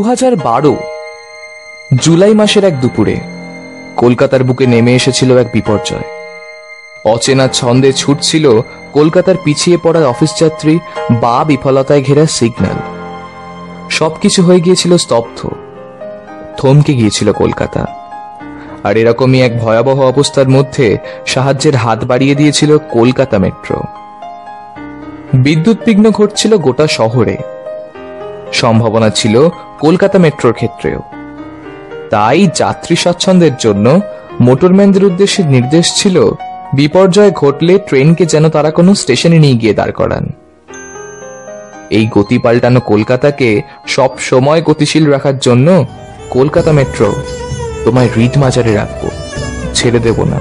2012 জুলাই মাসের এক দুপুরে কলকাতার বুকে নেমে এসেছিল এক বিপর্যয়। অচেনা ছন্দে ছুটছিল কলকাতার পিছিয়ে পড়া অফিস যাত্রী বা বিফলতায় ঘেরা সিগন্যাল। সবকিছু হয়ে গিয়েছিল স্তব্ধ, থমকে গিয়েছিল কলকাতা। আর এরকমই এক ভয়াবহ অবস্থার মধ্যে সাহায্যের হাত বাড়িয়ে দিয়েছিল কলকাতা মেট্রো। বিদ্যুৎ বিঘ্ন ঘটছিল গোটা শহরে, সম্ভাবনা ছিল কলকাতা মেট্রোর ক্ষেত্রেও। তাই যাত্রী স্বাচ্ছন্দ্যের জন্য মোটরম্যানদের উদ্দেশ্যে নির্দেশ ছিল, বিপর্যয় ঘটলে ট্রেনকে যেন তারা কোনো স্টেশনে নিয়ে গিয়ে দাঁড় করান। এই গতি পাল্টানো কলকাতাকে সব সময় গতিশীল রাখার জন্য কলকাতা মেট্রো তোমায় রিট মাজারে রাখবো, ছেড়ে দেব না।